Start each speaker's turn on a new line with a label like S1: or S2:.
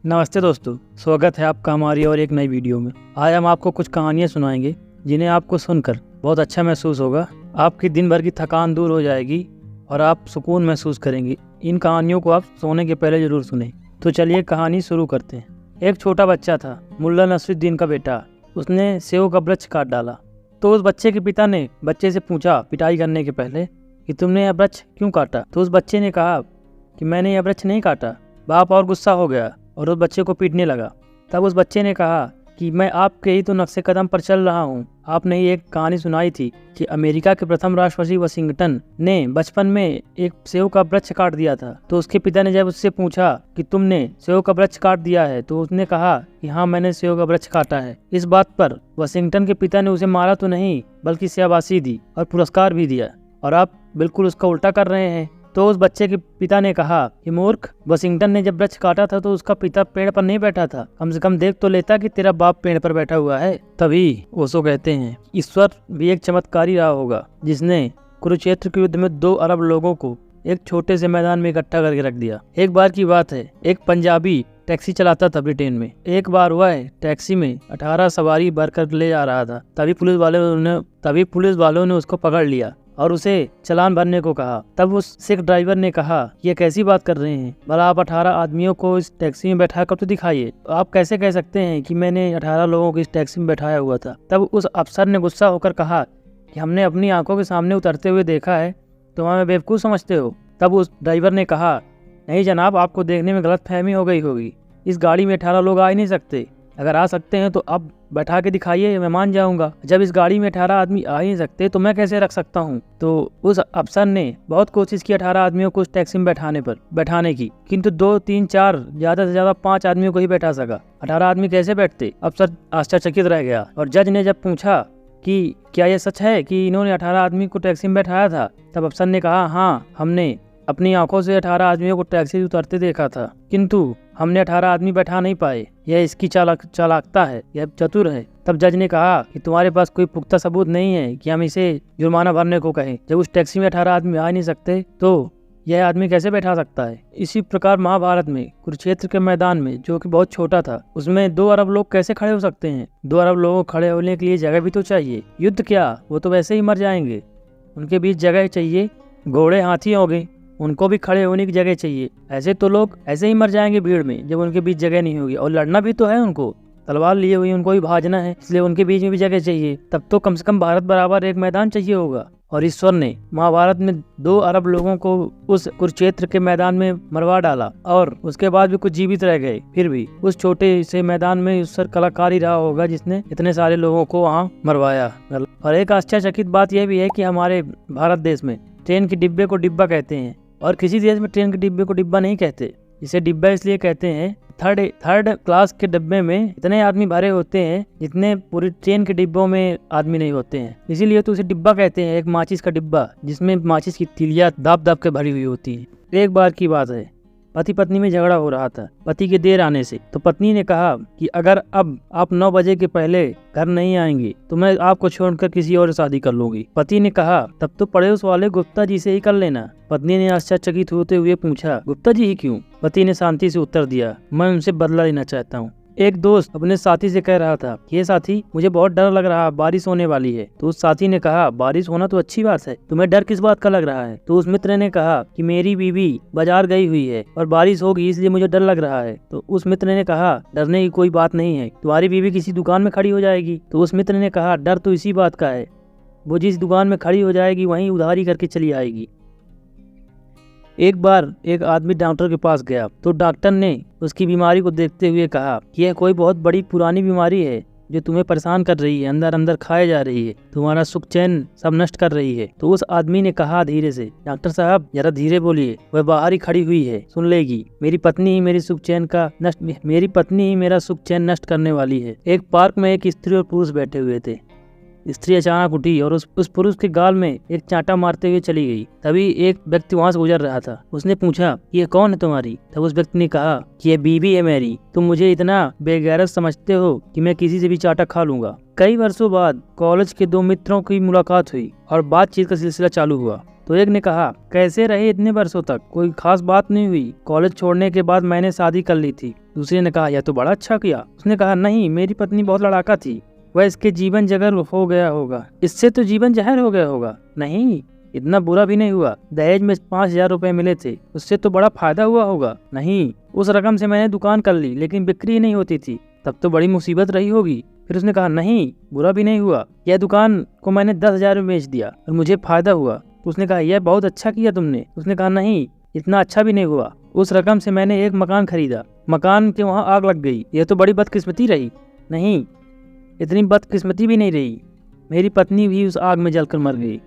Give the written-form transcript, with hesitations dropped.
S1: नमस्ते दोस्तों, स्वागत है आपका हमारी और एक नई वीडियो में। आज हम आपको कुछ कहानियाँ सुनाएंगे जिन्हें आपको सुनकर बहुत अच्छा महसूस होगा। आपकी दिन भर की थकान दूर हो जाएगी और आप सुकून महसूस करेंगे। इन कहानियों को आप सोने के पहले जरूर सुनें। तो चलिए कहानी शुरू करते हैं। एक छोटा बच्चा था, मुल्ला नसरुद्दीन का बेटा। उसने सेव का वृक्ष काट डाला। तो उस बच्चे के पिता ने बच्चे से पूछा पिटाई करने के पहले कि तुमने यह वृक्ष क्यों काटा। तो उस बच्चे ने कहा कि मैंने यह वृक्ष नहीं काटा। बाप और गुस्सा हो गया और उस बच्चे को पीटने लगा। तब उस बच्चे ने कहा कि मैं आपके ही तो नक्शे कदम पर चल रहा हूँ। आपने ही एक कहानी सुनाई थी कि अमेरिका के प्रथम राष्ट्रपति वाशिंगटन ने बचपन में एक सेव का वृक्ष काट दिया था। तो उसके पिता ने जब उससे पूछा कि तुमने सेव का वृक्ष काट दिया है, तो उसने कहा कि हाँ, मैंने सेव का वृक्ष काटा है। इस बात पर वाशिंगटन के पिता ने उसे मारा तो नहीं, बल्कि शाबाशी दी और पुरस्कार भी दिया। और आप बिल्कुल उसका उल्टा कर रहे हैं। तो उस बच्चे के पिता ने कहा कि मूर्ख, वाशिंगटन ने जब वृक्ष काटा था तो उसका पिता पेड़ पर नहीं बैठा था। कम से कम देख तो लेता कि तेरा बाप पेड़ पर बैठा हुआ है। तभी ओशो कहते हैं, ईश्वर भी एक चमत्कारी रहा होगा जिसने कुरुक्षेत्र के युद्ध में 2 अरब लोगों को एक छोटे से मैदान में इकट्ठा करके रख दिया। एक बार की बात है, एक पंजाबी टैक्सी चलाता था ब्रिटेन में। एक बार वह टैक्सी में 18 सवारी भरकर ले जा रहा था। तभी पुलिस वालों ने उसको पकड़ लिया और उसे चालान भरने को कहा। तब उस सिख ड्राइवर ने कहा, ये कैसी बात कर रहे हैं, भला आप 18 आदमियों को इस टैक्सी में बैठा कर तो दिखाइए। आप कैसे कह सकते हैं कि मैंने 18 लोगों को इस टैक्सी में बैठाया हुआ था। तब उस अफसर ने गुस्सा होकर कहा कि हमने अपनी आंखों के सामने उतरते हुए देखा है, तुम हमें बेवकूफ़ समझते हो। तब उस ड्राइवर ने कहा, नहीं जनाब, आपको देखने में गलतफहमी हो गई होगी। इस गाड़ी में 18 लोग आ ही नहीं सकते। अगर आ सकते हैं तो अब बैठा के दिखाइए, मैं मान जाऊंगा। जब इस गाड़ी में 18 आदमी आ ही नहीं सकते तो मैं कैसे रख सकता हूं। तो उस अफसर ने बहुत कोशिश की 18 आदमियों को उस टैक्सी में बैठाने की, किंतु 2, 3, 4 ज्यादा से ज्यादा 5 आदमियों को ही बैठा सका। 18 आदमी कैसे बैठते। अफसर आश्चर्यचकित रह गया। और जज ने जब पूछा कि क्या यह सच है कि इन्होंने 18 आदमी को टैक्सी में बैठाया था, तब अफसर ने कहा, हाँ, हमने अपनी आंखों से 18 आदमियों को टैक्सी से उतरते देखा था, किंतु हमने 18 आदमी बैठा नहीं पाए। यह इसकी चालाकता है, यह चतुर है। तब जज ने कहा कि तुम्हारे पास कोई पुख्ता सबूत नहीं है कि हम इसे जुर्माना भरने को कहें। जब उस टैक्सी में 18 आदमी आ नहीं सकते तो यह आदमी कैसे बैठा सकता है। इसी प्रकार महाभारत में कुरुक्षेत्र के मैदान में, जो कि बहुत छोटा था, उसमें 2 अरब लोग कैसे खड़े हो सकते हैं। 2 अरब लोगों को खड़े होने के लिए जगह भी तो चाहिए। युद्ध क्या, वो तो वैसे ही मर जाएंगे। उनके बीच जगह चाहिए। घोड़े हाथी हो गए, उनको भी खड़े होने की जगह चाहिए। ऐसे तो लोग ऐसे ही मर जाएंगे भीड़ में जब उनके बीच जगह नहीं होगी। और लड़ना भी तो है, उनको तलवार लिए हुई उनको भी भाजना है, इसलिए उनके बीच में भी जगह चाहिए। तब तो कम से कम भारत बराबर एक मैदान चाहिए होगा। और ईश्वर ने महाभारत में 2 अरब लोगों को उस कुरुक्षेत्र के मैदान में मरवा डाला और उसके बाद भी कुछ जीवित रह गए। फिर भी उस छोटे से मैदान में ईश्वर कलाकार ही रहा होगा जिसने इतने सारे लोगों को वहाँ मरवाया। और एक आश्चर्यचकित बात यह भी है कि हमारे भारत देश में ट्रेन के डिब्बे को डिब्बा कहते हैं और किसी देश में ट्रेन के डिब्बे को डिब्बा नहीं कहते। इसे डिब्बा इसलिए कहते हैं, थर्ड क्लास के डिब्बे में इतने आदमी भरे होते हैं जितने पूरी ट्रेन के डिब्बों में आदमी नहीं होते हैं। इसीलिए तो उसे डिब्बा कहते हैं, एक माचिस का डिब्बा जिसमें माचिस की तीलियां दाब के भरी हुई होती है। एक बार की बात है, पति पत्नी में झगड़ा हो रहा था पति के देर आने से। तो पत्नी ने कहा कि अगर अब आप 9 बजे के पहले घर नहीं आएंगे तो मैं आपको छोड़कर किसी और शादी कर लूंगी। पति ने कहा, तब तो पड़ोस वाले गुप्ता जी से ही कर लेना। पत्नी ने आश्चर्यचकित होते हुए पूछा, गुप्ता जी ही क्यों। पति ने शांति से उत्तर दिया, मैं उनसे बदला लेना चाहता हूँ। एक दोस्त अपने साथी से कह रहा था, ये साथी, मुझे बहुत डर लग रहा है, बारिश होने वाली है। तो उस साथी ने कहा, बारिश होना तो अच्छी बात है, तुम्हें डर किस बात का लग रहा है। तो उस मित्र ने कहा कि मेरी बीवी बाजार गई हुई है और बारिश होगी इसलिए मुझे डर लग रहा है। तो उस मित्र ने कहा, डरने की कोई बात नहीं है, तुम्हारी बीवी किसी दुकान में खड़ी हो जाएगी। तो उस मित्र ने कहा, डर तो इसी बात का है, वो जिस दुकान में खड़ी हो जाएगी वहीं उधारी करके चली आएगी। एक बार एक आदमी डॉक्टर के पास गया तो डॉक्टर ने उसकी बीमारी को देखते हुए कहा कि यह कोई बहुत बड़ी पुरानी बीमारी है जो तुम्हें परेशान कर रही है, अंदर अंदर खाए जा रही है, तुम्हारा सुख चैन सब नष्ट कर रही है। तो उस आदमी ने कहा धीरे से, डॉक्टर साहब जरा धीरे बोलिए, वह बाहर ही खड़ी हुई है, सुन लेगी। मेरी पत्नी ही मेरा सुख चैन नष्ट करने वाली है। एक पार्क में एक स्त्री और पुरुष बैठे हुए थे। स्त्री अचानक उठी और उस पुरुष के गाल में एक चांटा मारते हुए चली गई। तभी एक व्यक्ति वहां से गुजर रहा था। उसने पूछा, ये कौन है तुम्हारी। तब उस व्यक्ति ने कहा कि ये बीवी है मेरी। तुम मुझे इतना बेगैरत समझते हो कि मैं किसी से भी चांटा खा लूंगा। कई वर्षों बाद कॉलेज के 2 मित्रों की मुलाकात हुई और बातचीत का सिलसिला चालू हुआ। तो एक ने कहा, कैसे रहे इतने वर्षों तक? कोई खास बात नहीं हुई। कॉलेज छोड़ने के बाद मैंने शादी कर ली थी। दूसरे ने कहा, यह तो बड़ा अच्छा किया। उसने कहा, नहीं, मेरी पत्नी बहुत लड़ाका थी, वह इसके जीवन जहर हो गया होगा। इससे तो जीवन जहर हो गया होगा। नहीं, इतना बुरा भी नहीं हुआ। दहेज में 5,000 रुपए मिले थे, उससे तो बड़ा फायदा हुआ होगा। नहीं, उस रकम से मैंने दुकान कर ली, लेकिन बिक्री नहीं होती थी, तब तो बड़ी मुसीबत रही होगी। फिर उसने कहा, नहीं, बुरा भी नहीं हुआ, यह दुकान को मैंने 10,000 में बेच दिया और मुझे फायदा हुआ। उसने कहा, यह बहुत अच्छा किया तुमने। उसने कहा, नहीं, इतना अच्छा भी नहीं हुआ। उस रकम से मैंने एक मकान खरीदा, मकान के वहाँ आग लग गई, यह तो बड़ी बदकिस्मती रही। नहीं, इतनी बदकिस्मती भी नहीं रही, मेरी पत्नी भी उस आग में जलकर मर गई।